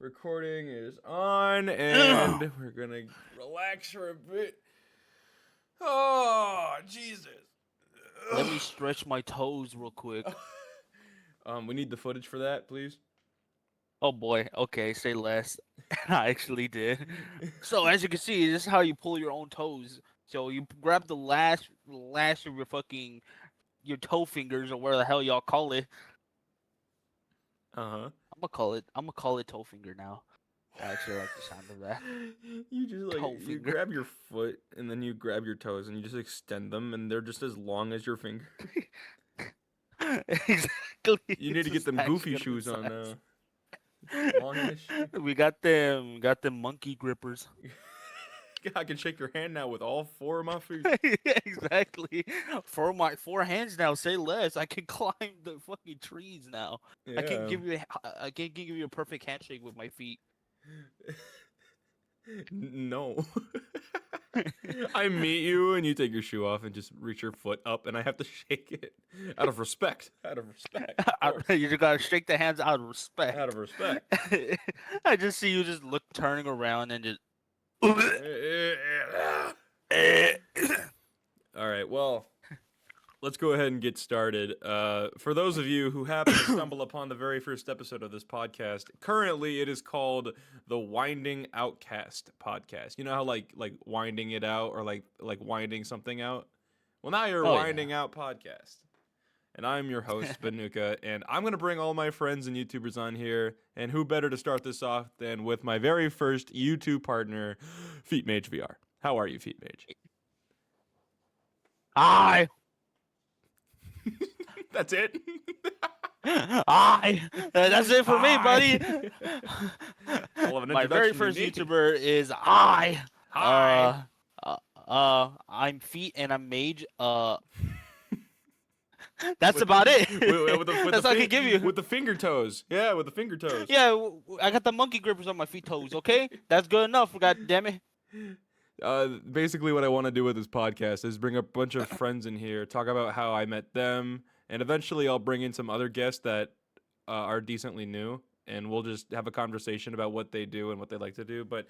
Recording is on, and we're gonna relax for a bit. Oh, Jesus. Let me stretch my toes real quick. We need the footage for that, please. Oh boy, okay, say less. I actually did. So as you can see, this is how you pull your own toes. So you grab the lash of your toe fingers or whatever the hell y'all call it. Uh-huh. I'm gonna call it toe finger now. I actually like the sound of that. You just Toe you finger. grab your foot and then you grab your toes and you just extend them and they're just as long as your finger. Exactly. You need to get It's them goofy actually shoes on size. now. Long ass shit. We got them monkey grippers. I can shake your hand now with all four of my feet. Exactly. For my 4 hands now, say less. I can climb the fucking trees now. Yeah. I can give you a perfect handshake with my feet. No. I meet you and you take your shoe off and just reach your foot up and I have to shake it out of respect. Out of respect. Of course. You just gotta shake the hands out of respect. Out of respect. I just see you just turning around and just. All right. Well, let's go ahead and get started. For those of you who happen to stumble upon the very first episode of this podcast, currently it is called the Winding Outcast podcast. You know how like winding it out or like winding something out? Well, now you're Oh, Winding yeah. Out podcast. And I'm your host, BANOOKA, and I'm going to bring all my friends and YouTubers on here. And who better to start this off than with my very first YouTube partner, Feet Mage VR. How are you, Feet Mage? I. That's it? That's it for me, buddy. Hell of an My very introduction first to me. YouTuber is I. Hi. I'm Feet and I'm Mage. That's about it. That's all I can give you. With the finger toes. Yeah, with the finger toes. Yeah, I got the monkey grippers on my feet toes. Okay, that's good enough. God damn it. Basically, what I want to do with this podcast is bring a bunch of friends in here, talk about how I met them, and eventually I'll bring in some other guests that are decently new, and we'll just have a conversation about what they do and what they like to do. But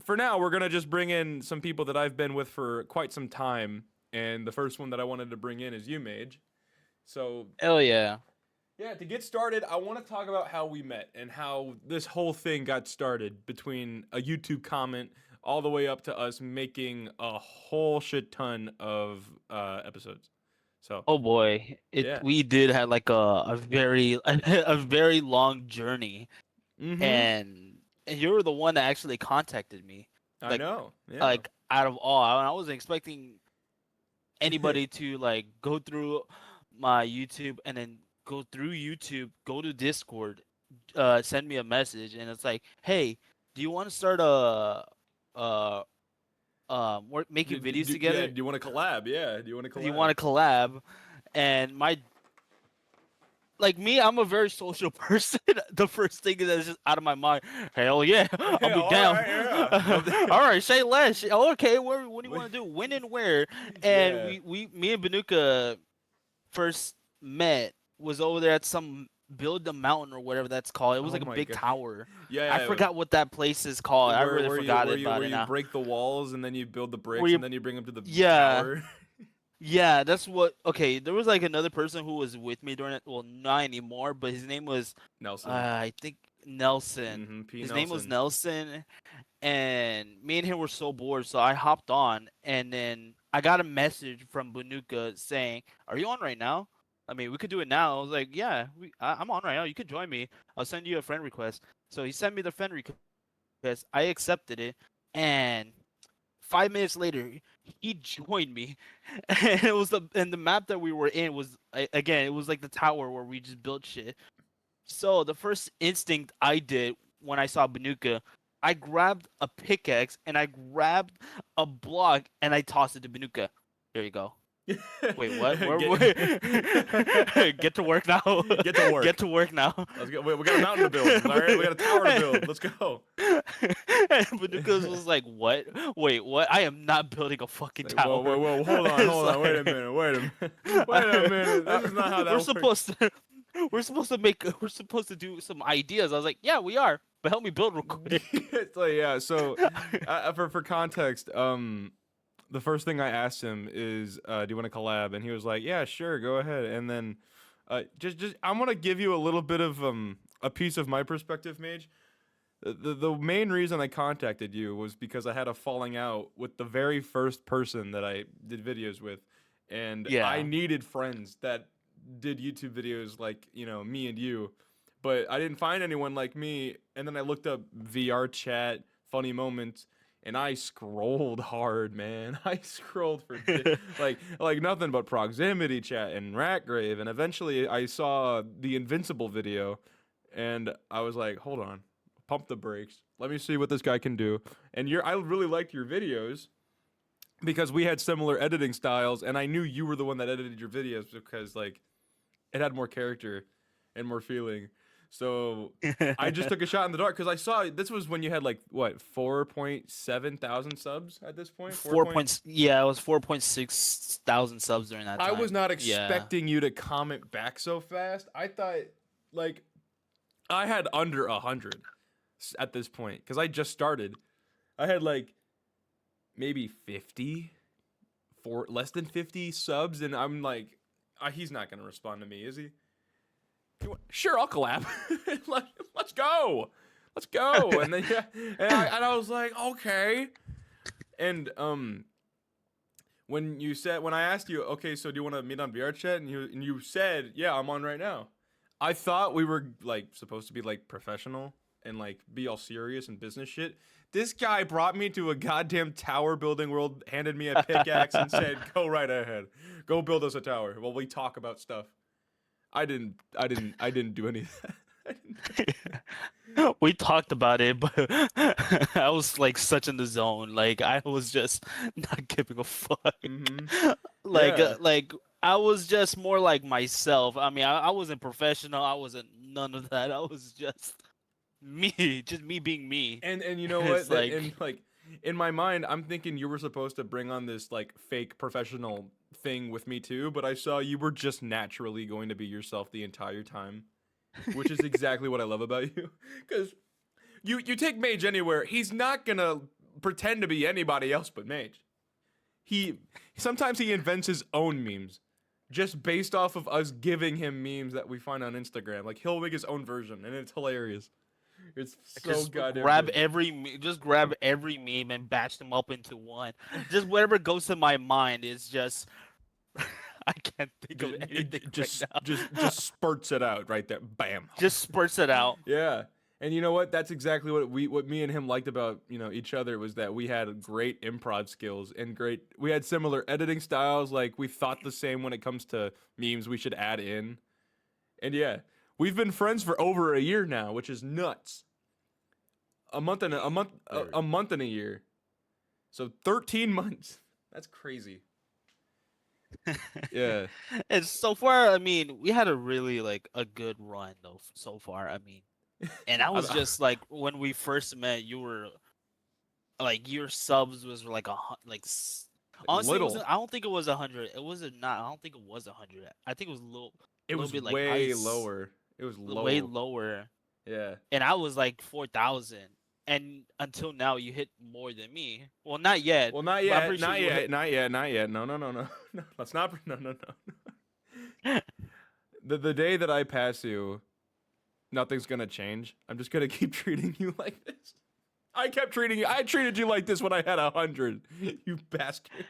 for now, we're gonna just bring in some people that I've been with for quite some time, and the first one that I wanted to bring in is you, Mage. So Hell yeah. yeah, to get started, I want to talk about how we met and how this whole thing got started between a YouTube comment all the way up to us making a whole shit ton of episodes. So Oh boy, yeah, we did have like a very a very long journey, mm-hmm. and you were the one that actually contacted me. I Like know. Yeah. like out of all, I wasn't expecting anybody to like go through my YouTube and then go through YouTube, go to Discord, send me a message, and it's like, hey, do you want to start uh work making videos Yeah. together? Do you want to collab? Yeah. Do you want to collab? Do you want to collab? And me, I'm a very social person. The first thing that's just out of my mind, hell yeah, I'll be all down. right, yeah. All right, say less. Okay, what do you want to do? When and where? And Yeah. me and BANOOKA first met was over there at some build a mountain or whatever that's called. It was Oh like a my big God. tower. Yeah. I forgot what that place is called. I really forgot it about where it you now. break the walls and then you build the bricks Where you- and then you bring them to the Yeah. tower. Yeah, that's what. Okay, there was like another person who was with me during it. Well, not anymore, but his name was Nelson. I think Nelson. P. His Nelson. name was Nelson, and me and him were so bored, so I hopped on, and then I got a message from BANOOKA saying, "Are you on right now? I mean, we could do it now." I was like, "Yeah, I'm on right now. You can join me. I'll send you a friend request." So he sent me the friend request. I accepted it, and 5 minutes later, he joined me, and the map that we were in was again, it was like the tower where we just built shit. So the first instinct I did when I saw BANOOKA, I grabbed a pickaxe and I grabbed a block and I tossed it to BANOOKA. There you go. Wait, what? Get to work now. Get to work. Get to work now. Let's go. We got a mountain to build. All right, we got a tower to build. Let's go. And BANOOKA was like, "What? Wait, what? I am not building a fucking tower." Whoa, hold on. Wait a minute. This is not how that We're works. supposed to. we're supposed to make. We're supposed to do some ideas. I was like, yeah, we are. But help me build real quick. It's like, yeah. So, for context, the first thing I asked him is, "Do you want to collab?" And he was like, "Yeah, sure, go ahead." And then, just I want to give you a little bit of a piece of my perspective, Mage. The main reason I contacted you was because I had a falling out with the very first person that I did videos with, and I Yeah. needed friends that did YouTube videos like, me and you, but I didn't find anyone like me. And then I looked up VR chat, funny moments, and I scrolled hard, man. I scrolled for like nothing but proximity chat and Ratgrave, and eventually I saw the Invincible video, and I was like, hold on, pump the brakes. Let me see what this guy can do. And I really liked your videos because we had similar editing styles, and I knew you were the one that edited your videos because like it had more character and more feeling. So I just took a shot in the dark because I saw this was when you had like what 4.7 thousand subs at this point. 4 4 point. points. Yeah, it was 4.6 thousand subs during that I time. was not Yeah. expecting you to comment back so fast. I thought like I had under 100 at this point because I just started. I had like maybe 50, for less than 50 subs, and I'm like, he's not gonna respond to me, is he? Sure, I'll collab. Let's go, let's go. And then yeah, and I was like, okay. And when I asked you, okay, so do you want to meet on VR chat, and you said, yeah, I'm on right now. I thought we were like supposed to be like professional and like be all serious and business shit. This guy brought me to a goddamn tower building world, handed me a pickaxe, and said, "Go right ahead, go build us a tower while we talk about stuff." I didn't do any of that. We talked about it, but I was like such in the zone. Like I was just not giving a fuck. Mm-hmm. Like Yeah. like I was just more like myself. I mean, I wasn't professional. I wasn't none of that. I was just me, just me being me. And you know It's what? like And like in my mind, I'm thinking you were supposed to bring on this like fake professional thing with me too, but I saw you were just naturally going to be yourself the entire time, which is exactly what I love about you. Because you take Mage anywhere, he's not gonna pretend to be anybody else but Mage. He sometimes he invents his own memes just based off of us giving him memes that we find on Instagram. Like he'll make his own version, and it's hilarious. It's so just goddamn grab good. just grab every meme and batch them up into one. Just whatever goes to my mind is just I can't think of anything right now. Just spurts it out right there. Bam. Just spurts it out. Yeah. And you know what? That's exactly what me and him liked about, each other was that we had great improv skills and we had similar editing styles. Like we thought the same when it comes to memes we should add in. And yeah, we've been friends for over a year now, which is nuts. A month and a year. So 13 months. That's crazy. Yeah. And so far, I mean, we had a really like a good run though so far. I mean, and I was just like when we first met, you were like your subs was like honestly, it Little. wasn't, I don't think it was 100. It wasn't not. I don't think it was 100. I think it was It little was bit like way lower. It was way low. lower. Yeah. And I was like 4,000. And until now, you hit more than me. Well, not yet. Well, not But I'm yet. pretty sure Not you yet. hit. Not yet. Not yet. No. No. Let's not. No. The day that I pass you, nothing's gonna change. I'm just gonna keep treating you like this. I treated you like this when I had 100. You bastard.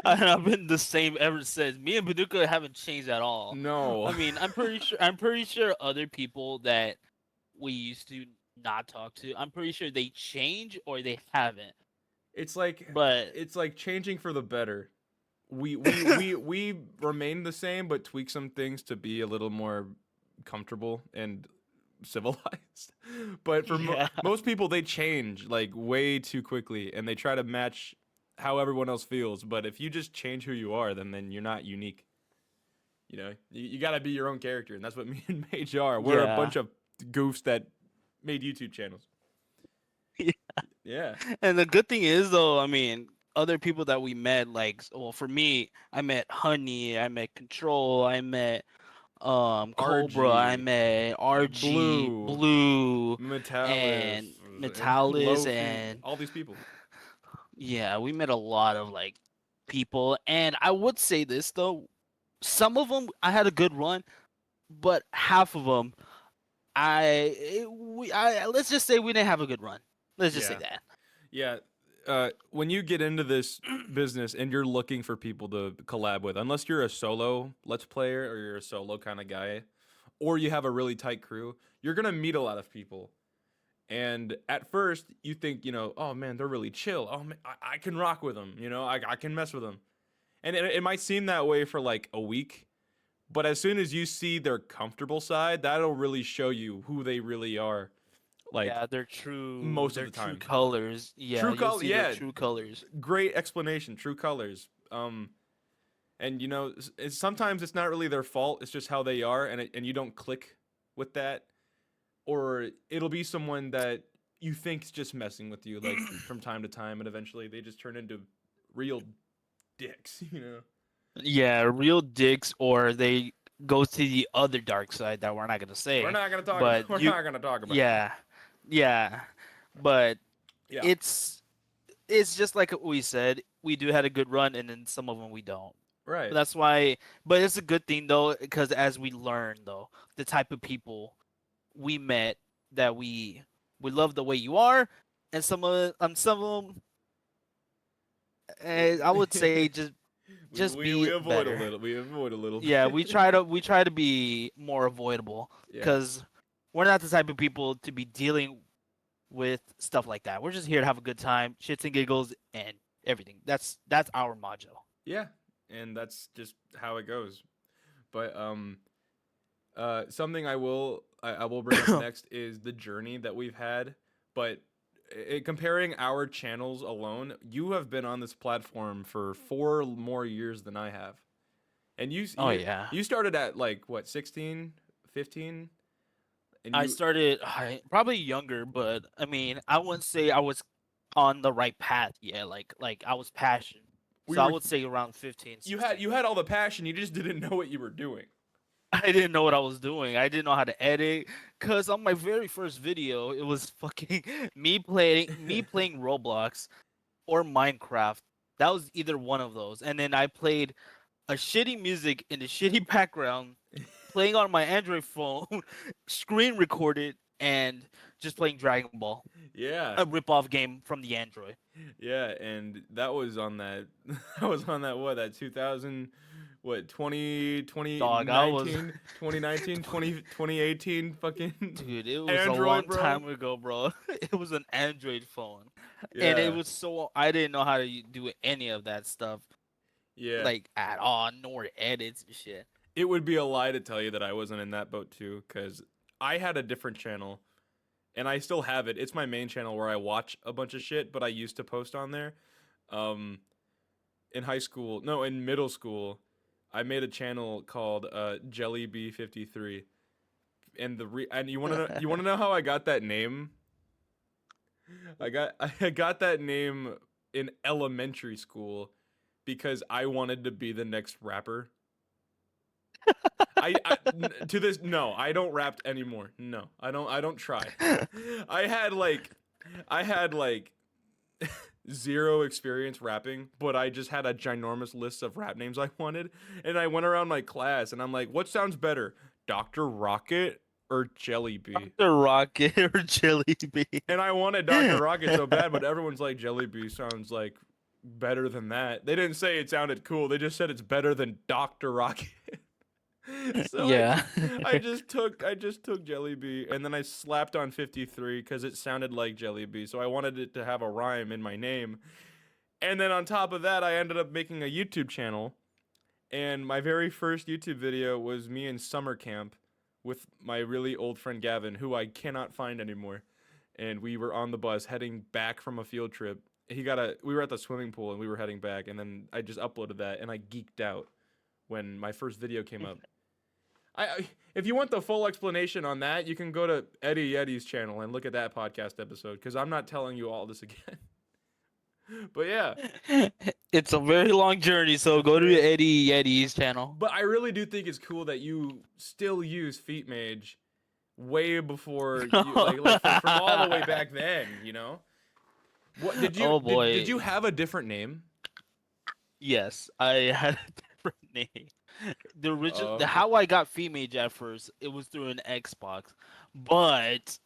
I've been the same ever since. Me and BANOOKA haven't changed at all. No. I mean, I'm pretty sure other people that we used to not talk to, I'm pretty sure they change or they haven't. It's like But changing for the better. We remain the same, but tweak some things to be a little more comfortable and civilized. But for yeah. most people, they change like way too quickly, and they try to match how everyone else feels. But if you just change who you are, then you're not unique. You got to be your own character, and that's what me and Mage are. We're a bunch of goofs that made YouTube channels. Yeah. Yeah. And the good thing is, though, I mean, other people that we met, like, well, for me, I met Honey, I met Control, I met Cobra, I RG, met RG, Blue, Blue, Metallif, and Metalis, Lofi, and all these people. yeah, we met a lot of like people. And I would say this though, some of them I had a good run, but half of them I let's just say we didn't have a good run. Let's just say Yeah. that. Yeah. When you get into this business and you're looking for people to collab with, unless you're a solo let's player or you're a solo kind of guy, or you have a really tight crew, you're gonna meet a lot of people. And at first, you think, oh man, they're really chill. Oh man, I can rock with them. I can mess with them. And it might seem that way for like a week, but as soon as you see their comfortable side, that'll really show you who they really are. Like Yeah, most of their the true time. colors. Yeah, True you'll color, see their yeah, true colors. great explanation. True colors. And sometimes it's not really their fault. It's just how they are, and you don't click with that, or it'll be someone that you think's just messing with you, like from time to time, and eventually they just turn into real dicks. Yeah, real dicks, or they go to the other dark side that we're not gonna We're say. not gonna talk about. But We're not gonna talk about. yeah, yeah. But Yeah. it's it's just like we said. We do had a good run, and then some of them we don't. But Right. that's why. But it's a good thing though, because as we learn though, the type of people we met that we love the way you are, and some of them, I would say just We be avoid a better. little. We avoid a little Yeah, bit. we try to be more avoidable Yeah. because we're not the type of people to be dealing with stuff like that. We're just here to have a good time, shits and giggles, and everything. That's our motto. Yeah. And that's just how it goes. But something I will bring up next is the journey that we've had. But comparing our channels alone, you have been on this platform for 4 more years than I have, and Oh you yeah. you started at like what 16, 15, and I you started probably younger, but I mean, I wouldn't say I was on the right path yet. Like I was passionate. we So I were would say around 15, you 16. had all the passion, you just didn't know what you were doing. I didn't know what I was doing. I didn't know how to edit. Cause on my very first video, it was fucking me playing Roblox or Minecraft. That was either one of those. And then I played a shitty music in a shitty background, playing on my Android phone, screen recorded, and just playing Dragon Ball, Yeah. a rip-off game from the Android. Yeah, and that was on that that was on that what that 2000 what 20 Dog, I was 2019 2019 2018 fucking dude, it was a Android, long bro. time ago, bro. It was an Android phone. And it Yeah. was so I didn't know how to do any of that stuff Yeah. like at all, nor edits and shit. It would be a lie to tell you that I wasn't in that boat too, cuz I had a different channel and I still have it. It's my main channel where I watch a bunch of shit, but I used to post on there. Um in high school, no, in middle school, I made a channel called Jellyb53. And you want to know how I got that name? I got that name in elementary school because I wanted to be the next rapper. To this no, I don't rap anymore. No, I don't try. I had like I had like zero experience rapping, but I just had a ginormous list of rap names I wanted, and I went around my class and I'm like, what sounds better, Dr. Rocket or Jellyby? The Rocket or Jelly Bean. And I wanted Dr. Rocket so bad, but everyone's like, Jellyby sounds like better than that. They didn't say it sounded cool. They just said it's better than Dr. Rocket. So Yeah. I just took Jellyby and then I slapped on 53 because it sounded like Jellyby. So I wanted it to have a rhyme in my name. And then on top of that, I ended up making a YouTube channel. And my very first YouTube video was me in summer camp with my really old friend Gavin, who I cannot find anymore. And we were on the bus heading back from a field trip. We were at the swimming pool and we were heading back. And then I just uploaded that and I geeked out when my first video came up. If you want the full explanation on that, you can go to Eddie Yeti's channel and look at that podcast episode because I'm not telling you all this again. But yeah, It's a very long journey, so go to Eddie's channel. but I really do think it's cool that you still use Feet Mage way before you from all the way back then. You know, what Oh did boy. you have a different name? Yes, I had a different name. The Okay. how I got Femage at first, it was through an Xbox. But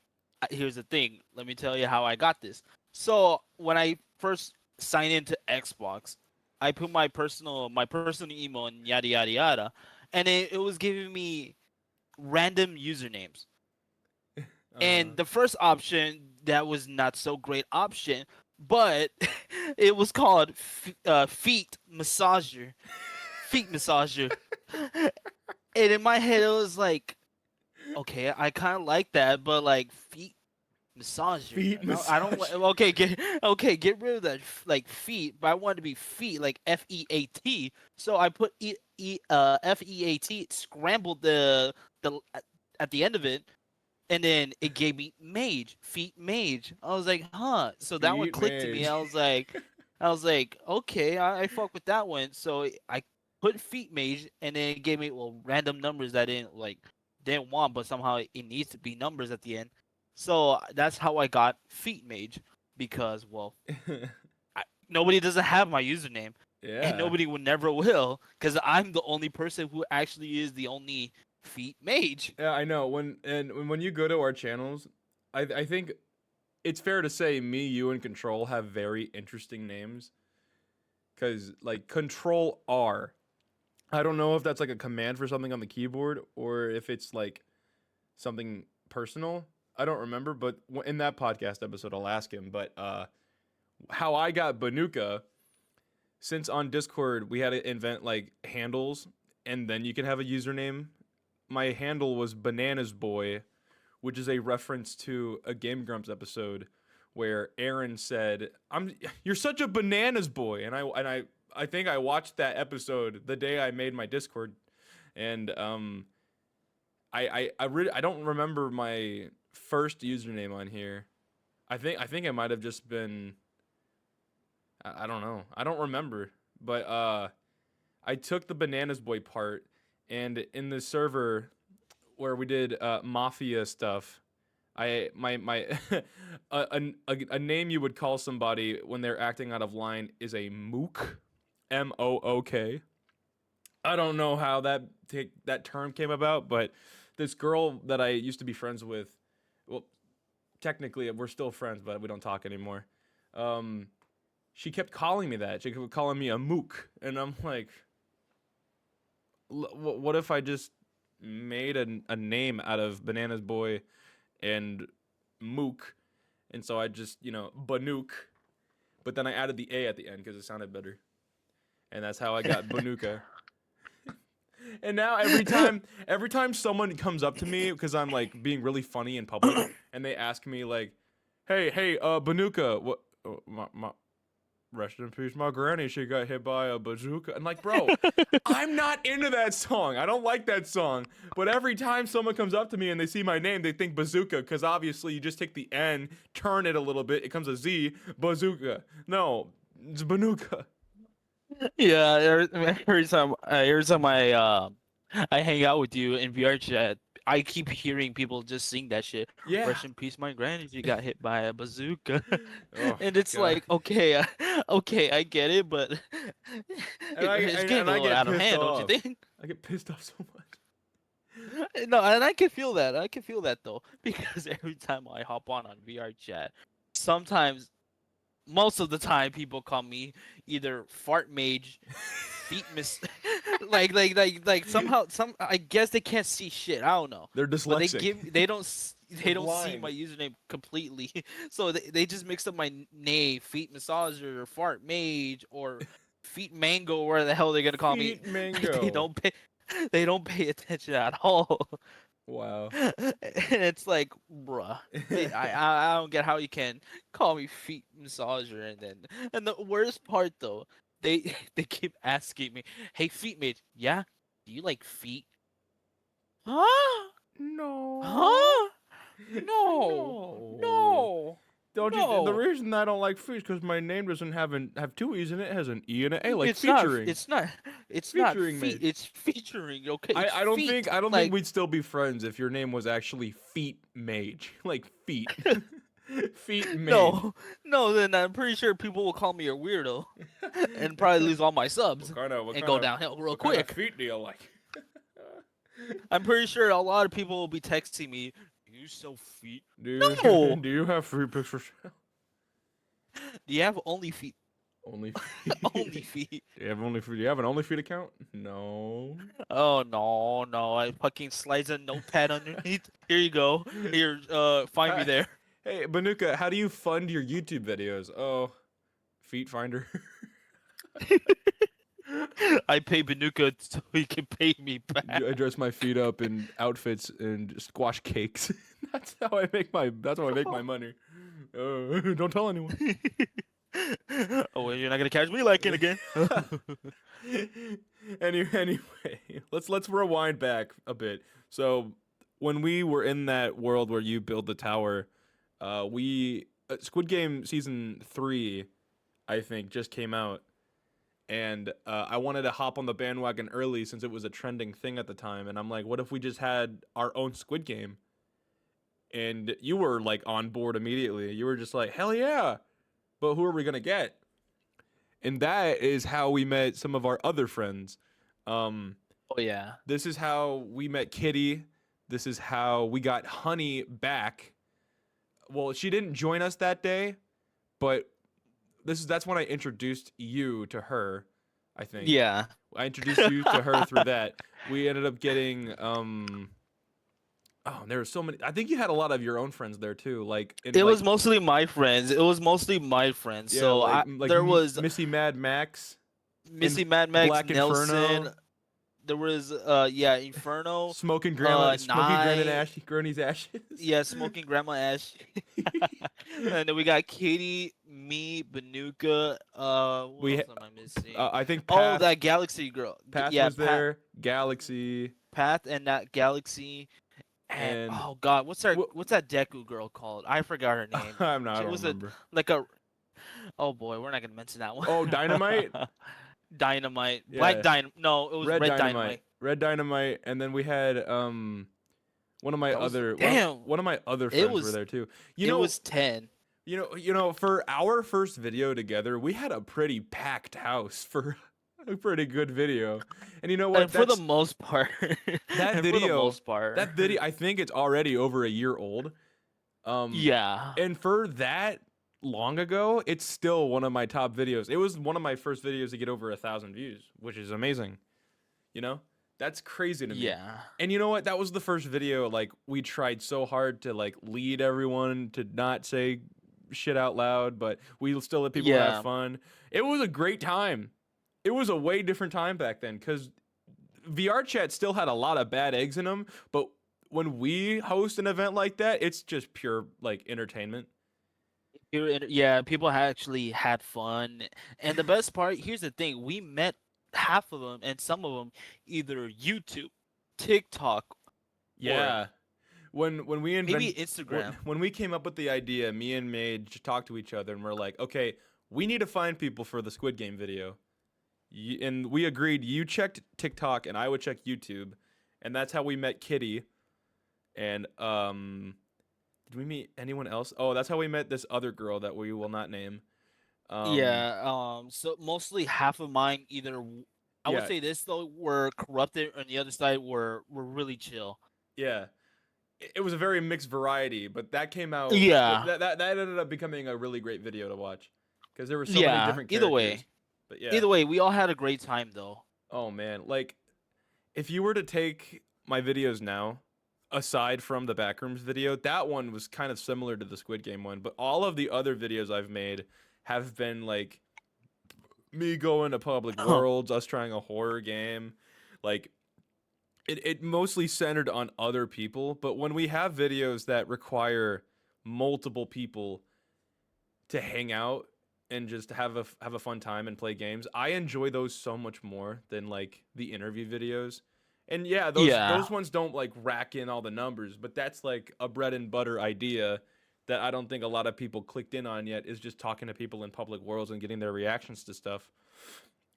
here's the thing. Let me tell you how I got this. So when I first signed into Xbox, I put my personal email and yada yada yada, and it was giving me random usernames. Uh-huh. And the first option that was not so great option, but it was called feet massager, feet massager. And in my head, it was like, okay, I kind of like that, but like feet massager. Feet No, I don't. massage. Get rid of that like feet, but I want it to be feet, like FEAT. So I put FEAT, scrambled the at the end of it, and then it gave me mage, feet mage. I was like, huh. So that one Feet clicked to me. mage. I was like, okay, I fuck with that one. So I put feet mage, and then it gave me random numbers that didn't want, but somehow it needs to be numbers at the end. So that's how I got feet mage, because nobody doesn't have my username, and Yeah. nobody would never will, because I'm the only person who actually is the only feet mage. Yeah, I know. When you go to our channels, I think it's fair to say me, you, and Control have very interesting names. Cause like Control R, I don't know if that's like a command for something on the keyboard or if it's like something personal. I don't remember, but in that podcast episode, I'll ask him. But how I got BANOOKA, since on Discord we had to invent like handles, and then you can have a username. My handle was Bananas Boy, which is a reference to a Game Grumps episode where Aaron said, you're such a bananas boy," and I think I watched that episode the day I made my Discord, and I don't remember my first username on here. I think it might have just been, I don't know. I don't remember, but I took the bananas boy part, and in the server where we did mafia stuff, my a name you would call somebody when they're acting out of line is a mook, MOOK. I don't know how that term came about, but this girl that I used to be friends with, well, technically we're still friends, but we don't talk anymore. Um, she kept calling me that. She kept calling me a mook, and I'm like, what if I just made a name out of Bananas Boy and Mook, and so I just Banook, but then I added the A at the end because it sounded better, and that's how I got Banooka. And now every time someone comes up to me because I'm like being really funny in public, and they ask me like, hey, Banooka, what? My rest in peace, my granny. She got hit by a bazooka. And like, bro, I'm not into that song. I don't like that song. But every time someone comes up to me and they see my name, they think bazooka, because obviously you just take the N, turn it a little bit, it comes a Z, bazooka. No, it's Banooka. Yeah, every time I hang out with you in VR chat, I keep hearing people just sing that shit. Yeah. Rest in peace, my granny. She got hit by a bazooka, Oh and it's god. like, okay, okay, I get it, but And I it's getting and a I little get out of pissed hand, don't you off. think? I get pissed off so much. No, and I can feel that. I can feel that though, because every time I hop on VR chat, sometimes, most of the time, people call me either fart mage, feet miss, like somehow I guess they can't see shit. I don't know, They're but dyslexic. They're they don't see blind. my username completely, so they just mixed up my name, feet massager, or fart mage, or feet mango, or where the hell they're gonna call me. Feet Like mango. they don't pay attention at all. Wow. And it's like, bruh, I don't get how you can call me feet massager, and the worst part though, they keep asking me, "Hey, feet mate, yeah, do you like feet?" Huh? No. Huh? No, No. no. Don't you? The No, reason I don't like feat is because my name doesn't have two e's in it. It has an e and an a, like it's not. featuring, It's not featuring feet. mage. It's featuring. Okay, it's I don't feet. think I don't think Like we'd still be friends if your name was actually feet mage, like feet, feet mage. no, no. Then I'm pretty sure people will call me a weirdo, and probably lose all my What subs kind of what and kind go of downhill real what kind of quick. feet do you like? I'm pretty sure a lot of people will be texting me. You sell feet? Do you No. do you have free pics for sale? Do you have only feet? Only feet. Only feet. Do you have an only feet account? No. Oh no, no! I fucking slides a notepad underneath. Here you go. Here, find me Hi- there. Hey, Banuka, how do you fund your YouTube videos? Oh, Feet Finder. I pay BANOOKA so he can pay me back. I dress my feet up in outfits and squash cakes. That's how I make my money. Don't tell anyone. Oh, well, you're not gonna catch me like it again. Anyway, let's rewind back a bit. So when we were in that world where you build the tower, we Squid Game season 3, I think, just came out, and I wanted to hop on the bandwagon early since it was a trending thing at the time. And I'm like, what if we just had our own Squid Game? And you were like on board immediately. You were just like, hell yeah! But who are we gonna get? And that is how we met some of our other friends. Um, Oh yeah. this is how we met Kitty. This is how we got Honey back. Well, she didn't join us that day, but that's when I introduced you to her. I think Yeah. I introduced you to her through that. We ended up getting oh, there were so many. I think you had a lot of your own friends there too. Like in It like was mostly my friends. It was mostly my friends. yeah, So there was Missy Mad Max, Missy Mad Max, Black Nelson. Inferno, There was Inferno, Smoking Nye. Granny's ashes. Yeah, smoking Grandma Ash. And then we got Katie, me, BANOOKA. What we else am I missing? I think Oh, that Galaxy girl. Path Yeah, was there, Galaxy, Path and that Galaxy. And and oh God, wh- what's that Deku girl called? I forgot her name. I She don't was remember. like a. Oh boy, we're not gonna mention that one. Oh, Dynamite. Dynamite. Yeah, No, it was Red Red Dynamite. Dynamite. Red Dynamite, and then we had one of my That was other damn. one of my other It friends were was there too. it was 10. You know, for our first video together, we had a pretty packed house for a pretty good video. And you know what? And for the most part. That And for the video, most part. that video, I think it's already over a year old. Yeah. And for that long ago, it's still one of my top videos. It was one of my first videos to get over 1,000 views, which is amazing. You know, that's crazy to me. Yeah. And you know what? That was the first video. Like we tried so hard to like lead everyone to not say shit out loud, but we still let people Yeah. have fun. It was a great time. It was a way different time back then because VR chat still had a lot of bad eggs in them. But when we host an event like that, it's just pure like entertainment. Yeah, people actually had fun. And the best part, here's the thing, we met half of them and some of them either YouTube, TikTok, Yeah. When we maybe invent Instagram. when we came up with the idea, me and Mage talked to each other and we're like, okay, we need to find people for the Squid Game video. And we agreed. You checked TikTok and I would check YouTube, and that's how we met Kitty. And did we meet anyone else? Oh, that's how we met this other girl that we will not name. Um, Yeah, so mostly half of mine I would yeah, say this though were corrupted and the other side were really chill. yeah. It was a very mixed variety, but that came out. Yeah. That ended up becoming a really great video to watch because there were so many Yeah, different either characters. way. But yeah. Either way, we all had a great time though. Oh man, like if you were to take my videos now, aside from the Backrooms video, that one was kind of similar to the Squid Game one, but all of the other videos I've made have been like me going to public worlds, us trying a horror game. Like it mostly centered on other people, but when we have videos that require multiple people to hang out and just have a fun time and play games, I enjoy those so much more than like the interview videos. And yeah, Yeah. those ones don't like rack in all the numbers, but that's like a bread and butter idea that I don't think a lot of people clicked in on yet is just talking to people in public worlds and getting their reactions to stuff.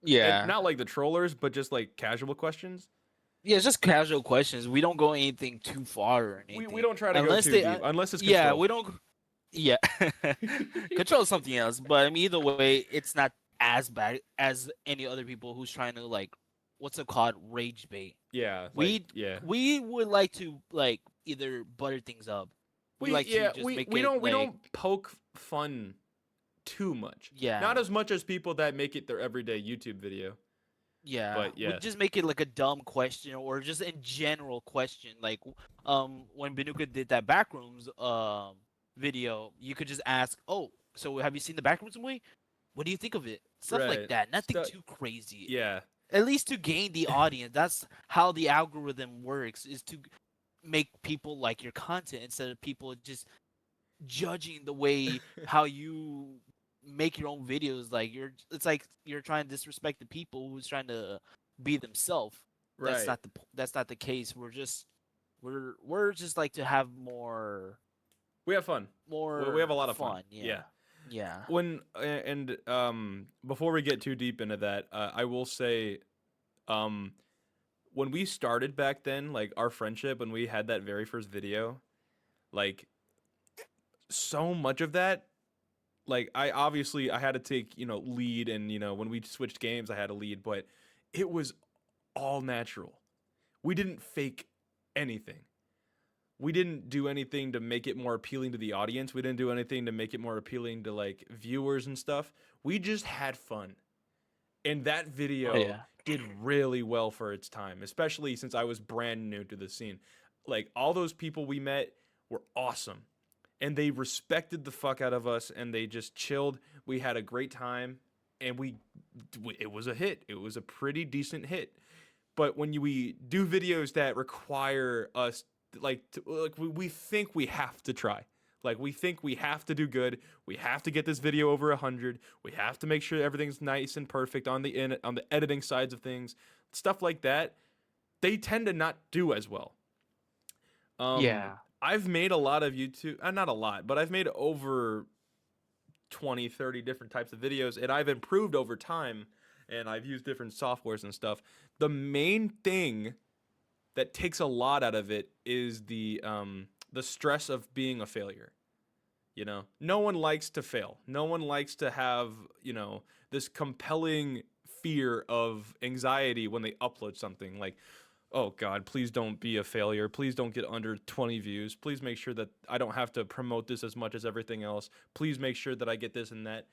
And Yeah. not like the trollers, but just like casual questions. Yeah, it's just casual questions. We don't go anything too far or We anything. don't try to go Unless too they deep unless it's yeah, control. we don't yeah. Control is something else, but I mean either way, it's not as bad as any other people who's trying to like what's it called rage bait. Yeah, like We yeah. we would like to like either butter things up. We like to just make it We like don't poke fun too much. Not yeah. as much as people that make it their everyday YouTube video. Yeah, But we yeah. just make it like a dumb question or just in general question. Like, when BANOOKA did that backrooms video, you could just ask, "Oh, so have you seen the backrooms movie? What do you think of it?" Stuff like Right. that. Nothing too crazy. Yeah. At least to gain the audience. That's how the algorithm works. Is to make people like your content instead of people just judging the way how you make your own videos. Like it's like you're trying to disrespect the people who's trying to be themselves. Right. That's not the case. We're just like to have We have fun. We have a more lot of fun. fun. Yeah. Yeah. When and before we get too deep into that, I will say um when we started back then, like our friendship when we had that very first video, like so much of that, like I had to take, lead, and when we switched games I had to lead, but it was all natural. We didn't fake anything. We didn't do anything to make it more appealing to the audience. We didn't do anything to make it more appealing to like viewers and stuff. We just had fun. And that Oh video yeah. did really well for its time, especially since I was brand new to the scene. Like all those people we met were awesome. And they respected the fuck out of us and they just chilled. We had a great time and it was a hit. It was a pretty decent hit. But when we do videos that require us we think we have to try, like we think we have to do good, we have to get this video over 100, we have to make sure everything's nice and perfect on the editing sides of things, stuff like that, they tend to not do as well. Yeah. I've made a lot of YouTube, not a lot, but I've made over 20, 30 different types of videos, and I've improved over time, and I've used different softwares and stuff. The main thing that takes a lot out of it is the stress of being a failure. No one likes to fail. No one likes to have this compelling fear of anxiety when they upload something. Like, oh God, please don't be a failure. Please don't get under 20 views. Please make sure that I don't have to promote this as much as everything else. Please make sure that I get this and that.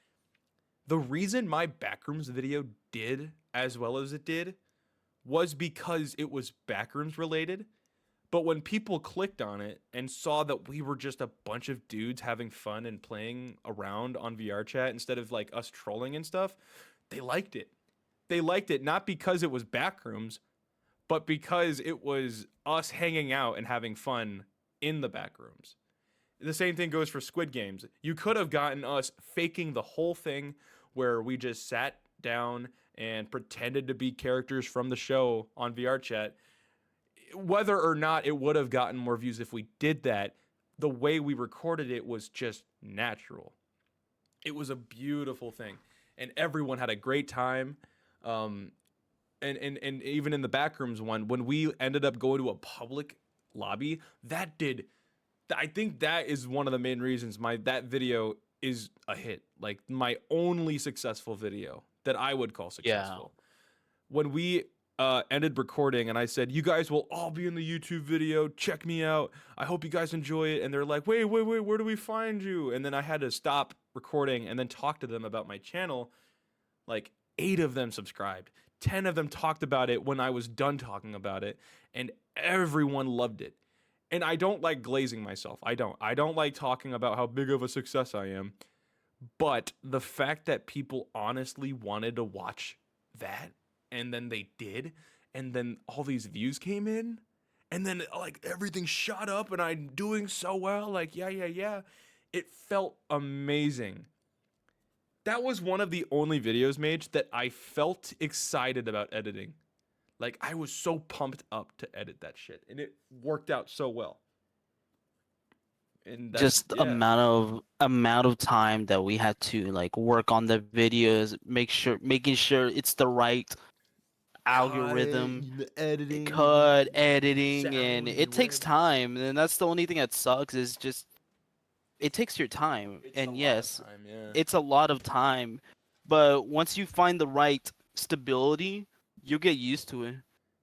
The reason my Backrooms video did as well as it did was because it was Backrooms related. But when people clicked on it and saw that we were just a bunch of dudes having fun and playing around on VR chat instead of like us trolling and stuff, they liked it. They liked it not because it was Backrooms, but because it was us hanging out and having fun in the Backrooms. The same thing goes for Squid Games. You could have gotten us faking the whole thing where we just sat down and pretended to be characters from the show on VR chat. Whether or not it would have gotten more views if we did that, the way we recorded it was just natural. It was a beautiful thing, and everyone had a great time. And even in the Backrooms one, when we ended up going to a public lobby, that did. I think that is one of the main reasons that video is a hit. Like my only successful video that I would call Yeah. successful. When we ended recording and I said, you guys will all be in the YouTube video. Check me out. I hope you guys enjoy it. And they're like, wait, where do we find you? And then I had to stop recording and then talk to them about my channel. Like 8 of them subscribed. 10 of them talked about it when I was done talking about it. And everyone loved it. And I don't like glazing myself. I don't like talking about how big of a success I am. But the fact that people honestly wanted to watch that, and then they did, and then all these views came in, and then like everything shot up and I'm doing so well, like yeah. It felt amazing. That was one of the only videos, Mage, that I felt excited about editing. Like I was so pumped up to edit that shit, and it worked out so well. And that's Just the yeah. amount of time that we had to like work on the videos, making sure it's the right algorithm, Cut, the editing, cut, editing, and sound, it and takes whatever. time. And that's the only thing that sucks is just it takes your time. It's a And lot of yes, time, yeah. it's a lot of time, but once you find the right stability, you get used to it.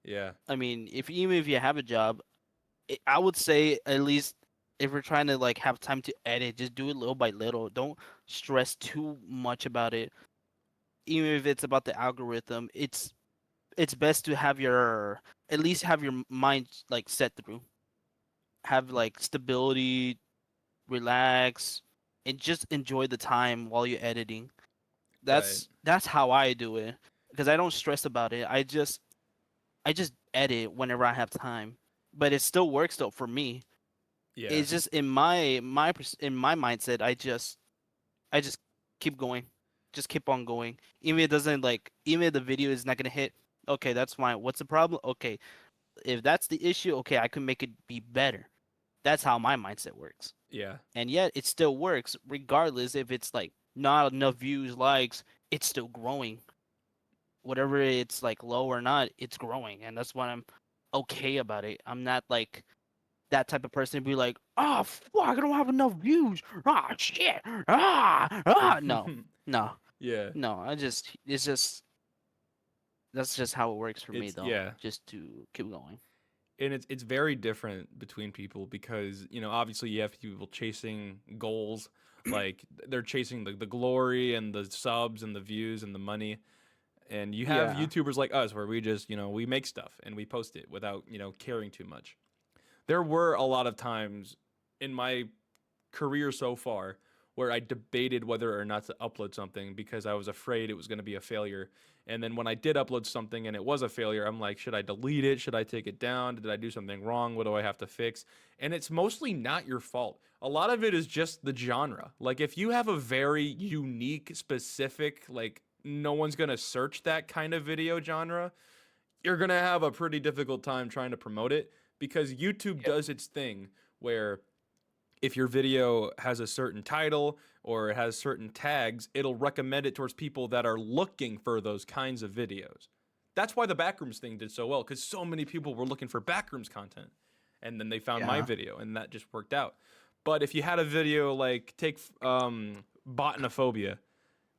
Yeah. I mean, if even if you have a job, I would say at least if we're trying to like have time to edit, just do it little by little. Don't stress too much about it. Even if it's about the algorithm, it's best to have your at least have your mind like set through. Have like stability, relax, and just enjoy the time while you're editing. Right. That's how I do it because I don't stress about it. I just edit whenever I have time, but it still works though for me. Yeah. It's just in in my mindset. I just keep going, just keep on going. Even if it doesn't like, even if the video is not gonna hit. Okay, that's fine. What's the problem? Okay, if that's the issue, okay, I can make it be better. That's how my mindset works. Yeah. And yet it still works regardless if it's like not enough views, likes, it's still growing. Whatever it's like low or not, it's growing, and that's why I'm okay about it. I'm not like that type of person to be like, oh fuck, I don't have enough views. Ah shit. No, no, Yeah. no. It's just that's just how it works for me It's though. yeah. Just to keep going. And it's very different between people because, obviously you have people chasing goals, like they're chasing the glory and the subs and the views and the money. And you have Yeah. YouTubers like us where we just, we make stuff and we post it without, caring too much. There were a lot of times in my career so far where I debated whether or not to upload something because I was afraid it was going to be a failure. And then when I did upload something and it was a failure, I'm like, should I delete it? Should I take it down? Did I do something wrong? What do I have to fix? And it's mostly not your fault. A lot of it is just the genre. Like, if you have a very unique, specific, like, no one's going to search that kind of video genre, you're going to have a pretty difficult time trying to promote it because YouTube Yep. does its thing where if your video has a certain title or it has certain tags, it'll recommend it towards people that are looking for those kinds of videos. That's why the backrooms thing did so well, because so many people were looking for backrooms content. And then they found my Yeah. video, and that just worked out. But if you had a video like take botanophobia,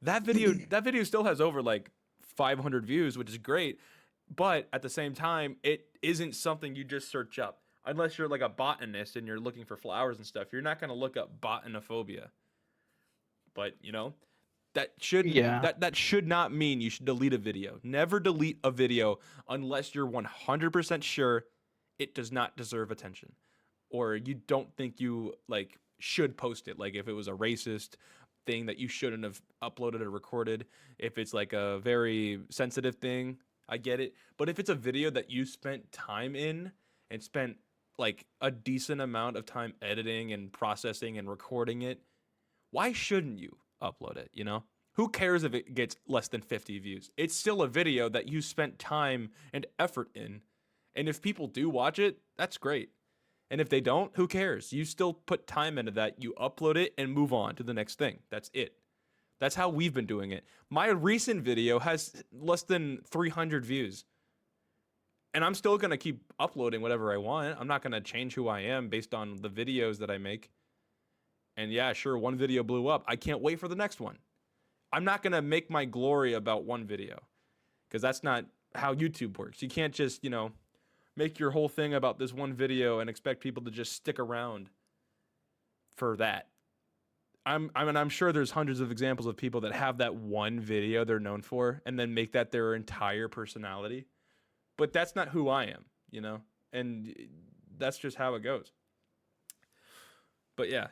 that video still has over like 500 views, which is great. But at the same time, it isn't something you just search up. Unless you're like a botanist and you're looking for flowers and stuff, you're not going to look up botanophobia. But, Yeah. that should not mean you should delete a video. Never delete a video unless you're 100% sure it does not deserve attention or you don't think you like should post it. Like if it was a racist thing that you shouldn't have uploaded or recorded, if it's like a very sensitive thing, I get it. But if it's a video that you spent time in and spent like a decent amount of time editing and processing and recording it, why shouldn't you upload it? Who cares if it gets less than 50 views? It's still a video that you spent time and effort in. And if people do watch it, that's great. And if they don't, who cares? You still put time into that. You upload it and move on to the next thing. That's it. That's how we've been doing it. My recent video has less than 300 views. And I'm still going to keep uploading whatever I want. I'm not going to change who I am based on the videos that I make. And yeah, sure, one video blew up. I can't wait for the next one. I'm not going to make my glory about one video because that's not how YouTube works. You can't just, make your whole thing about this one video and expect people to just stick around for that. I'm sure there's hundreds of examples of people that have that one video they're known for and then make that their entire personality. But that's not who I am. And that's just how it goes. But yeah.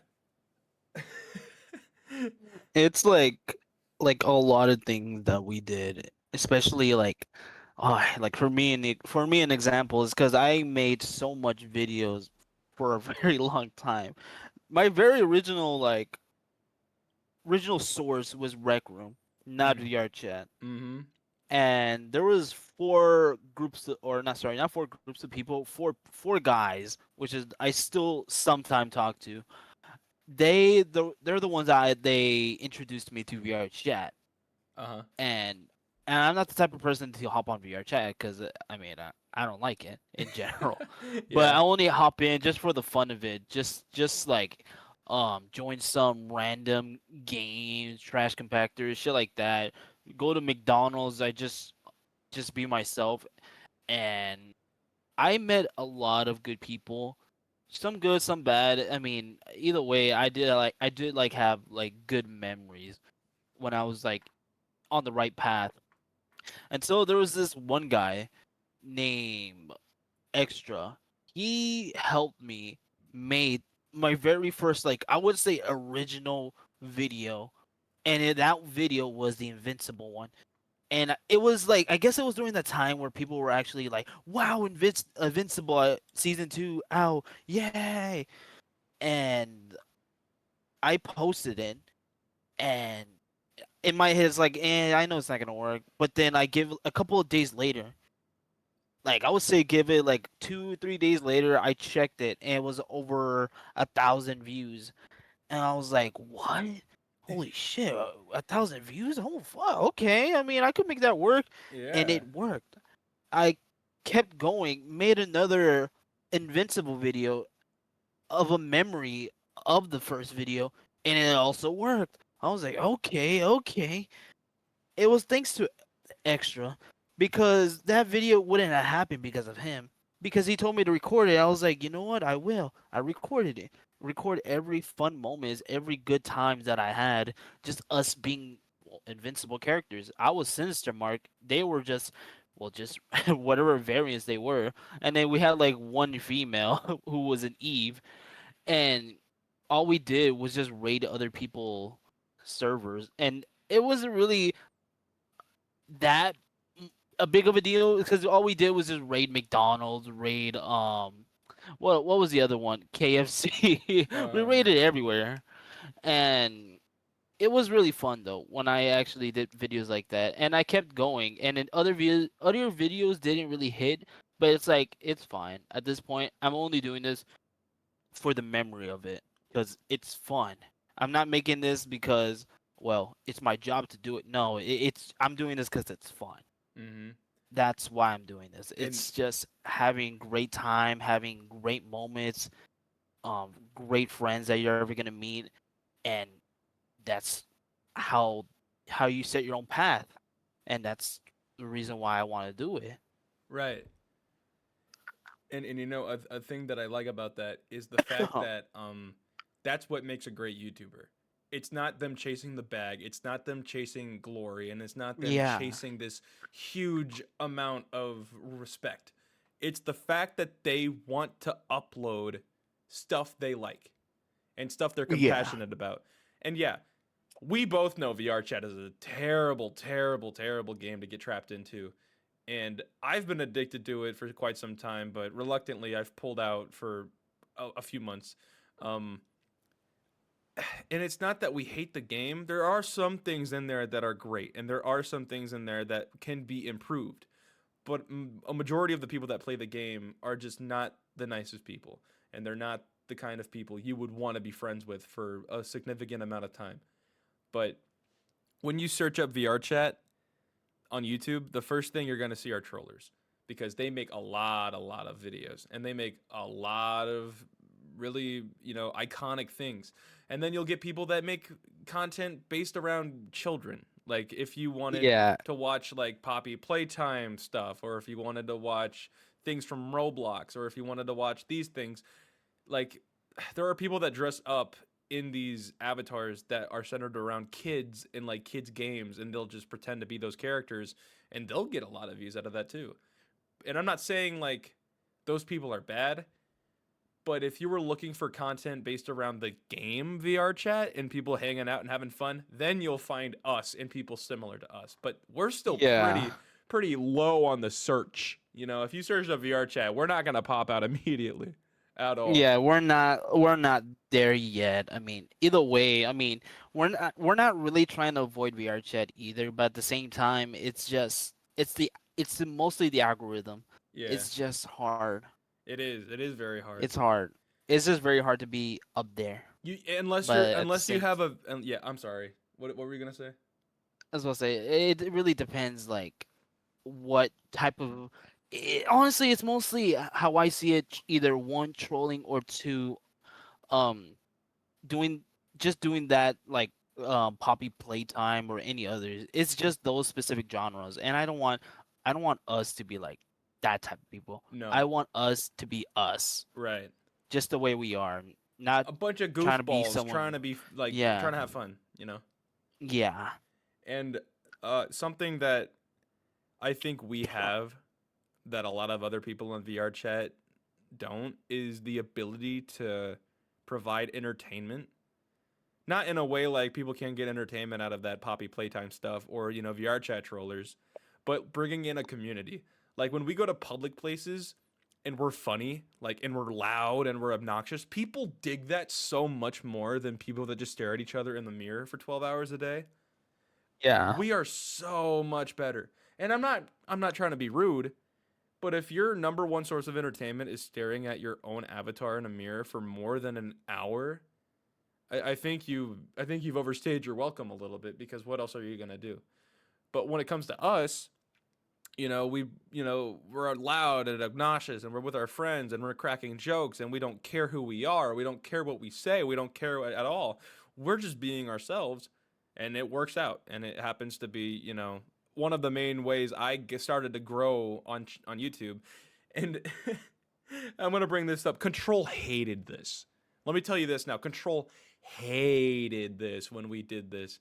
It's like a lot of things that we did, especially like for me an example is because I made so much videos for a very long time. My very original source was Rec Room, not Mm. VR Chat, Mm-hmm. and there was four groups or not sorry not four groups of people, four guys, which is I still sometimes talk to, they're the ones that they introduced me to VR chat, Uh-huh. and I'm not the type of person to hop on VR chat because I mean I don't like it in general, but Yeah. I only hop in just for the fun of it, just like join some random games, trash compactors, shit like that. Go to McDonald's, I just be myself, and I met a lot of good people. Some good, some bad. I mean, either way, I did like have like good memories when I was like on the right path. And so there was this one guy named Extra. He helped me made my very first, like, I would say original video, and that video was the Invincible one. And it was like, I guess it was during the time where people were actually like, "Wow, Invincible season 2 out, yay!" And I posted it, and in my head it's like, I know it's not gonna work. But then I give a couple of days later, like I would say, give it like 2 3 days later, I checked it and it was over 1,000 views, and I was like, "What? Holy shit! 1,000 views? Oh fuck! Okay, I mean, I could make that work," and Yeah. it worked. I kept going, made another Invincible video of a memory of the first video, and it also worked. I was like, okay, okay. It was thanks to Extra, because that video wouldn't have happened because of him. Because he told me to record it. I was like, you know what? I will. I recorded it. Record every fun moments, every good times that I had, just us being, well, invincible characters. I was Sinister Mark. They were just, well, just whatever variants they were. And then we had like one female who was an Eve, and all we did was just raid other people servers, and it wasn't really that a big of a deal because all we did was just raid McDonald's, raid what was the other one? KFC. We Um. raided everywhere, and it was really fun though when I actually did videos like that, and I kept going. And then other videos didn't really hit, but it's like it's fine at this point. I'm only doing this for the memory of it because it's fun. I'm not making this because, well, it's my job to do it. No, it's I'm doing this because it's fun. Mhm. That's why I'm doing this. And It's just having great time, having great moments, great friends that you're ever gonna meet, and that's how how you set your own path, and that's the reason why I want to do it. right. And you know a thing that I like about that is the fact that that's what makes a great YouTuber. It's not them chasing the bag, it's not them chasing glory, and it's not them Yeah, chasing this huge amount of respect. It's the fact that they want to upload stuff they like and stuff they're yeah, compassionate about. And yeah, we both know VR chat is a terrible, terrible, terrible game to get trapped into. And I've been addicted to it for quite some time, but reluctantly I've pulled out for a few months. Um, and it's not that we hate the game. There are some things in there that are great, and there are some things in there that can be improved. But a majority of the people that play the game are just not the nicest people, and they're not the kind of people you would want to be friends with for a significant amount of time. But when you search up VR chat on YouTube, the first thing you're going to see are trollers because they make a lot of videos and they make a lot of really, iconic things. And then you'll get people that make content based around children. Like if you wanted yeah, to watch like Poppy Playtime stuff, or if you wanted to watch things from Roblox, or if you wanted to watch these things, like there are people that dress up in these avatars that are centered around kids in like kids games, and they'll just pretend to be those characters, and they'll get a lot of views out of that too. And I'm not saying like those people are bad, but if you were looking for content based around the game VR chat and people hanging out and having fun, then you'll find us and people similar to us. But we're still yeah. pretty low on the search. If you search a VR chat, we're not gonna pop out immediately at all. Yeah, we're not there yet. I mean, either way, I mean, we're not really trying to avoid VR chat either, but at the same time, mostly the algorithm. Yeah, It's just hard. it is. It is very hard. It's hard. It's just very hard to be up there. You But at the unless you same, have a yeah. I'm sorry. What were you gonna say? I was gonna say it really depends like what type of. Honestly, it's mostly how I see it. Either one, trolling, or two, um, doing doing that like poppy playtime or any others. It's just those specific genres, and I don't want us to be like that type of people. I No. want us to be us, Right. just the way we are, not A bunch of trying to be goofballs trying someone. to be like Yeah, trying to have fun, you know. yeah, And something that I think we have that a lot of other people in VR chat don't is the ability to provide entertainment. Not in a way like people can't get entertainment out of that poppy playtime stuff or, you know, VR chat trollers, but bringing in a community. Like when we go to public places and we're funny, like, and we're loud and we're obnoxious, people dig that so much more than people that just stare at each other in the mirror for 12 hours a day. yeah, We are so much better. And I'm not trying to be rude, but if your number one source of entertainment is staring at your own avatar in a mirror for more than an hour, I think you've overstayed your welcome a little bit because what else are you gonna do? But when it comes to us, we're loud and obnoxious and we're with our friends and we're cracking jokes and we don't care who we are, we don't care what we say, we don't care at all. We're just being ourselves, and it works out. And it happens to be, one of the main ways started to grow on YouTube. And I'm gonna bring this up. Control hated this. Let me tell you this now. Control hated this when we did this.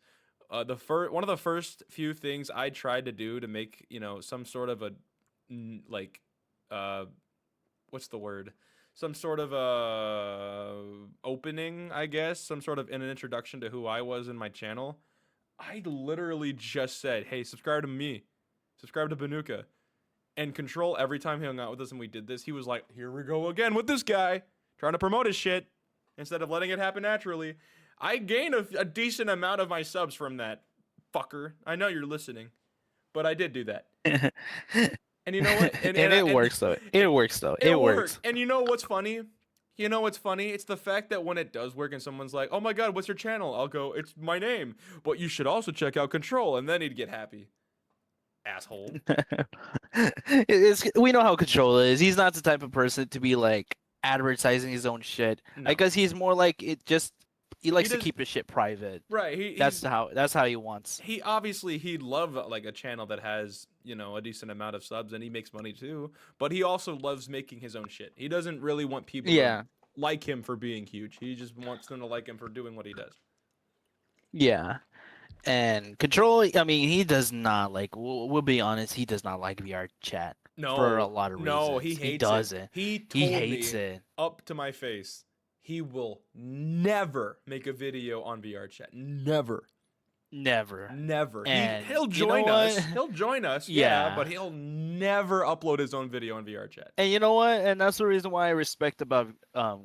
One of the first few things I tried to do to make some sort of a like uh what's the word, some sort of a opening, I guess, some sort of an introduction to who I was in my channel. I literally just said, hey, subscribe to me, subscribe to BANOOKA. And Control, every time he hung out with us and we did this, he was like, here we go again with this guy trying to promote his shit instead of letting it happen naturally. I gained a decent amount of my subs from that fucker. I know you're listening, but I did do that. and And you know what? it works though. It works though. It it worked. works. And you know what's funny? You know what's funny? It's the fact that when it does work and someone's like, "Oh my god, what's your channel?" I'll go, "It's my name, but you should also check out Control," and then he'd get happy. Asshole. We know how Control is. He's not the type of person to be like advertising his own shit. I No, guess he's more like it. Just he he likes to does. keep his shit private. Right. He's That's how he wants. he obviously he'd love like a channel that has a decent amount of subs and he makes money too, but he also loves making his own shit. He doesn't really want people to Yeah, like him for being huge. He just wants them to like him for doing what he does. yeah. And Control, I mean, he does not like. We'll be honest. He does not like VR chat for a No, lot of no, he reasons. He hates it. doesn't. He He told hates me it. up to my face he will never make a video on VR chat. Never. Never. Never. And He'll you know join what? us. He'll join us, yeah, Yeah. but he'll never upload his own video on VR chat. And you know what? And that's the reason why I respect about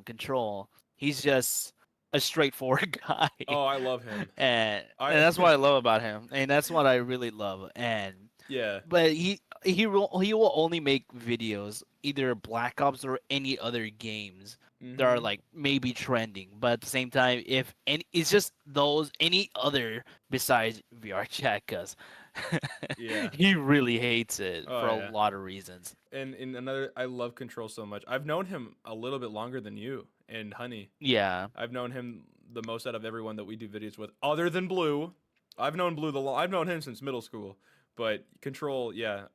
Control. He's just a straightforward guy. Oh, I love him. And that's what I love about him. And that's what I really love. And Yeah. but he will only make videos either Black Ops or any other games that are Mhm. like maybe trending. But at the same time, if any, it's just those any other besides VR chat, cause Yeah. he really hates it Oh for a yeah. lot of reasons. And in another, I love Control so much. I've known him a little bit longer than you and Honey. Yeah. I've known him the most out of everyone that we do videos with, other than Blue. I've known Blue I've known him since middle school. But Control, yeah,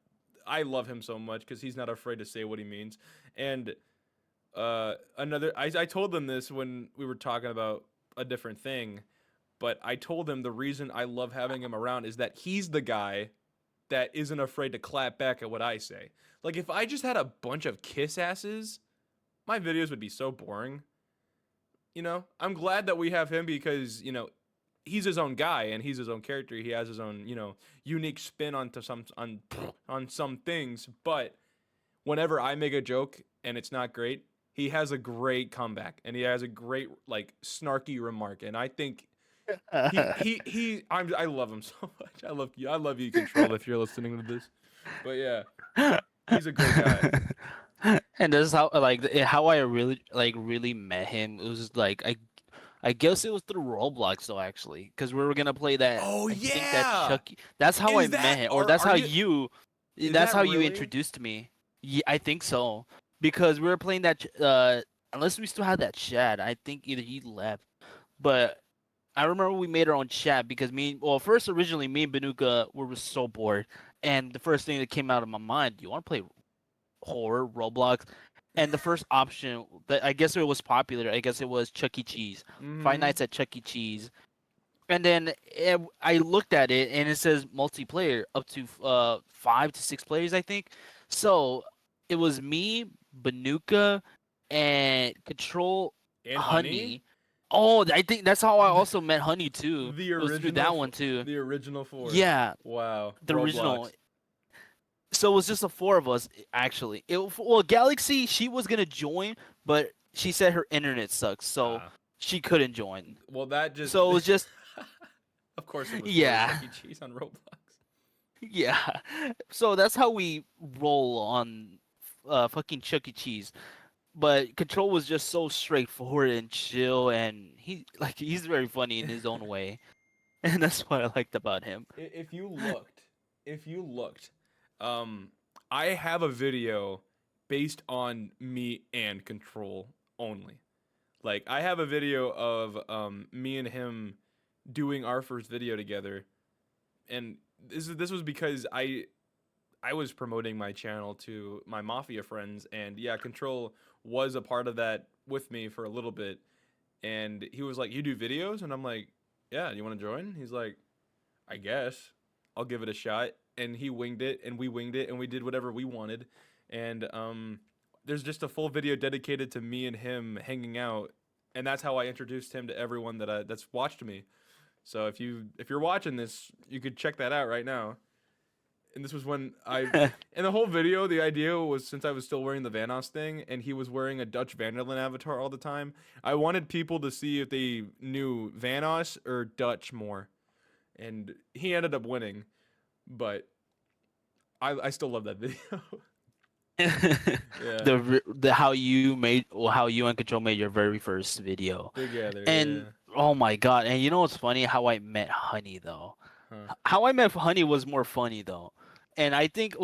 I love him so much because he's not afraid to say what he means. And I told them this when we were talking about a different thing, but I told them the reason I love having him around is that he's the guy that isn't afraid to clap back at what I say. Like if I just had a bunch of kiss asses, my videos would be so boring. I'm glad that we have him because, he's his own guy and he's his own character. He has his own, unique spin on some things, but whenever I make a joke and it's not great, he has a great comeback and he has a great like snarky remark, and I think I love him so much. I love you, Control, if you're listening to this. But yeah, he's a great guy. And this is how like how I really met him. It was like I guess it was through Roblox though, actually, because we were gonna play that. Oh I think that yeah. Chucky. That's how I Is met that him, or that's are how you you. is That's that how you really? introduced me. Yeah, I think so. Because we were playing that. Unless we still had that chat, I think either he left, but I remember we made our own chat because first originally me and Banuka were so bored, and the first thing that came out of my mind, do you want to play horror Roblox? And the first option that I guess it was popular, I guess it was Chuck E. Cheese, Five Mm-hmm. Nights at Chuck E. Cheese. And then I looked at it and it says multiplayer up to 5 to 6 players, I think. So it was me, Banuka, and Control And Honey? Honey. Oh, I think that's how I also met Honey too. The It was through original that one too. the original four. Yeah, Wow. the original. Roblox. So it was just the four of us actually. Well, Galaxy, she was gonna join, but she said her internet sucks, so Ah. she couldn't join. Well, that just So it was just of course it was for Chuck yeah. E. Cheese on Roblox. Yeah. So that's how we roll on fucking Chuck E. Cheese. But Control was just so straightforward and chill, and he's very funny in his own way, and that's what I liked about him. If you looked, if you looked, um, I have a video based on me and Control only. Like I have a video of me and him doing our first video together, and this was because I was promoting my channel to my mafia friends, and yeah, Control was a part of that with me for a little bit, and he was like, "You do videos?" And I'm like, "Yeah, you want to join?" He's like, "I guess I'll give it a shot." And he winged it, and we winged it, and we did whatever we wanted, and there's just a full video dedicated to me and him hanging out, and that's how I introduced him to everyone that's watched me. So if you're watching this, you could check that out right now. And this was when I in the whole video, the idea was since I was still wearing the Vanos thing and he was wearing a Dutch Vanderlyn avatar all the time, I wanted people to see if they knew Vanos or Dutch more. And he ended up winning, but I still love that video. Yeah. The how you made or how you and Control made your very first video. Together, And yeah. oh my god, and you know what's funny? How I met Honey though. Huh. How I met Honey was more funny though. And I think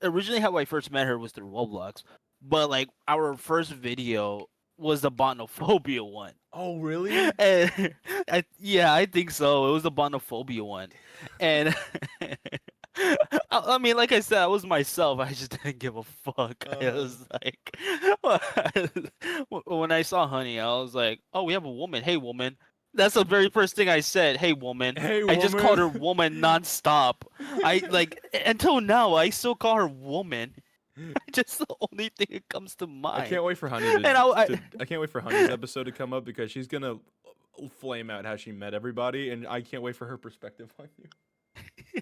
originally how I first met her was through Roblox, but like our first video was the bonophobia one. Oh, really? And yeah, I think so. It was the bonophobia one. And I mean, like I said, I was myself. I just didn't give a fuck. I Uh, was like, when I saw Honey, I was like, oh, we have a woman. Hey, woman. That's the very first thing I said. Hey, woman. hey, I just called her woman. woman nonstop. I like until now, I still call her woman. Just the only thing that comes to I mind. can't wait for Honey And I can't wait for Honey's episode to come up because she's gonna flame out how she met everybody, and I can't wait for her perspective on you.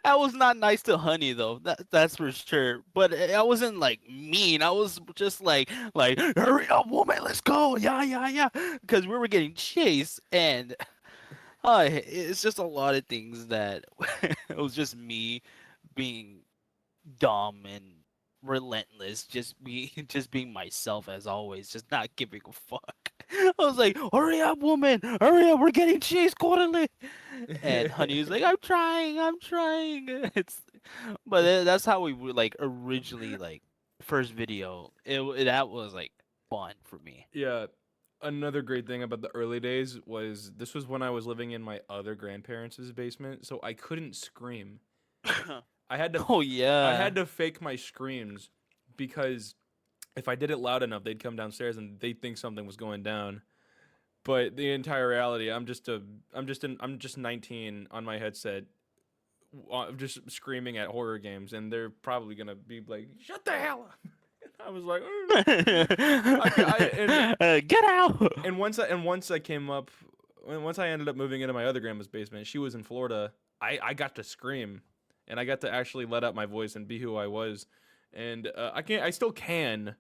I was not nice to Honey though. That's for sure. But I wasn't like mean. I was just like hurry up, woman, let's go. Yeah, yeah, yeah. Because we were getting chased, and it's just a lot of things that it was just me being dumb and relentless, just being myself as always, just not giving a fuck. I was like, hurry up, woman, hurry up, we're getting chased quarterly. And Honey was like, I'm trying. That's how we were like originally like first video. That was like fun for me. Yeah, another great thing about the early days was this was when I was living in my other grandparents' basement, so I couldn't scream. I had to Oh I yeah. had to fake my screams because if I did it loud enough, they'd come downstairs and they'd think something was going down. But the entire reality, I'm just 19 on my headset, just screaming at horror games, and they're probably gonna be like, "Shut the hell up!" I was like, and Get out. once I came up, once I ended up moving into my other grandma's basement, she was in Florida. I got to scream, and I got to actually let out my voice and be who I was, and I still can.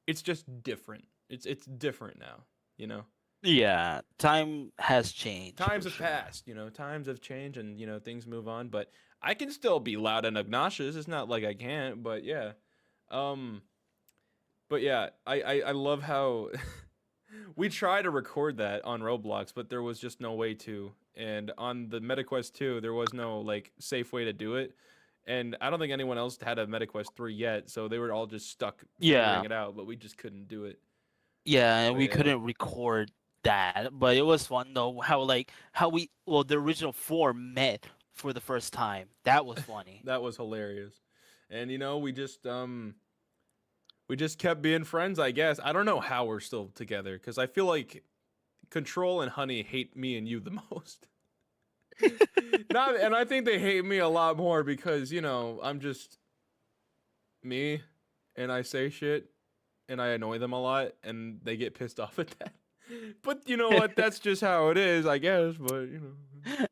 It's just different. It's different now, you know. Yeah, time has changed Times for have sure. passed, times have changed, and things move on. But I can still be loud and obnoxious. It's not like I can't, but yeah. Um, but yeah, I love how We tried to record that on Roblox, but there was just no way to. And on the MetaQuest 2, there was no like safe way to do it. And I don't think anyone else had a MetaQuest 3 yet, so they were all just stuck figuring Yeah, it out, but we just couldn't do it. yeah, and But we yeah, couldn't record that, but it was fun though. How we well the original four met for the first time. That was funny. that was hilarious. And we just kept being friends, I guess. I don't know how we're still together cuz I feel like Control and Honey hate me and you the most. Not, and I think they hate me a lot more because, I'm just me and I say shit and I annoy them a lot and they get pissed off at that. But you know what? That's just how it is, I guess, but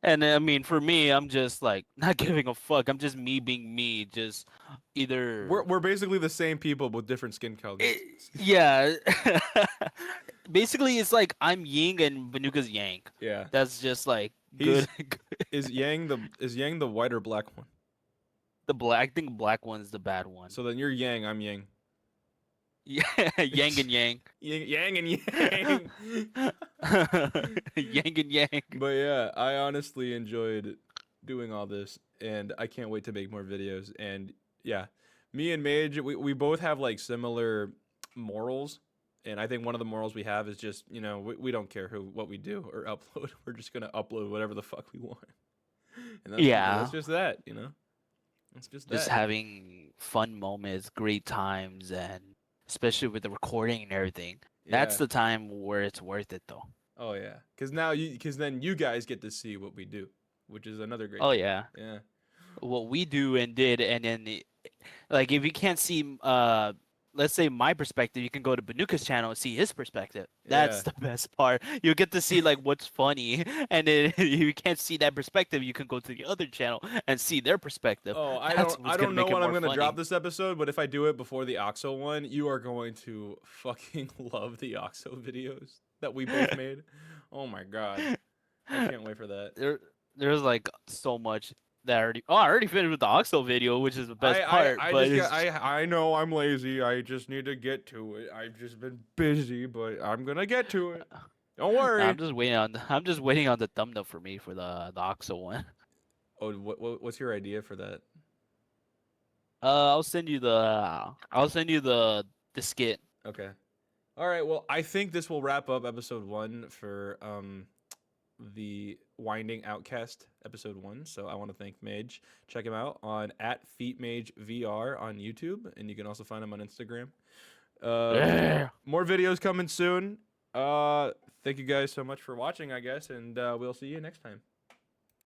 And I mean, for me, I'm just like not giving a fuck. I'm just me being me. Just either, we're basically the same people with different skin colors. yeah. Basically, it's like I'm Ying and Banuka's Yang. Yeah. That's just like good. He's is Yang the white or black one? The black, I think black one's the bad one. So then you're Yang, I'm Yang. Yeah, Yang and Yang. Yang and Yang. Yang and Yang. But yeah, I honestly enjoyed doing all this, and I can't wait to make more videos. And yeah, me and Mage, we both have like similar morals, and I think one of the morals we have is just we don't care what we do or upload. We're just gonna upload whatever the fuck we want, and that's just that. It's just Just that. having fun moments, great times, and especially with the recording and everything. That's Yeah. the time where it's worth it, though. Oh yeah, because then you guys get to see what we do, which is another great Oh thing. yeah, Yeah. what we do and did, and then like if you can't see, let's say my perspective, you can go to Banuka's channel and see his perspective. That's Yeah. the best part. You get to see like what's funny, and then if you can't see that perspective, you can go to the other channel and see their perspective. Oh, I That's don't what's I gonna don't know make it when I'm more gonna drop funny. this episode, but if I do it before the OXO one, you are going to fucking love the OXO videos that we both made. Oh my god. I can't wait for that. There's like so much that I already finished with the Oxo video, which is the best part. I But just it's got I know I'm lazy. I just need to get to it. I've just been busy, but I'm gonna get to it. Don't worry. I'm just waiting on the thumbnail for me for the Oxo one. Oh, what's your idea for that? I'll send you the skit. Okay. All right. Well, I think this will wrap up episode 1 for the Winding Outcast episode 1. So I want to thank Mage. Check him out on @FeetMageVR on YouTube, and you can also find him on Instagram. Yeah. More videos coming soon. Thank you guys so much for watching, I guess, and we'll see you next time.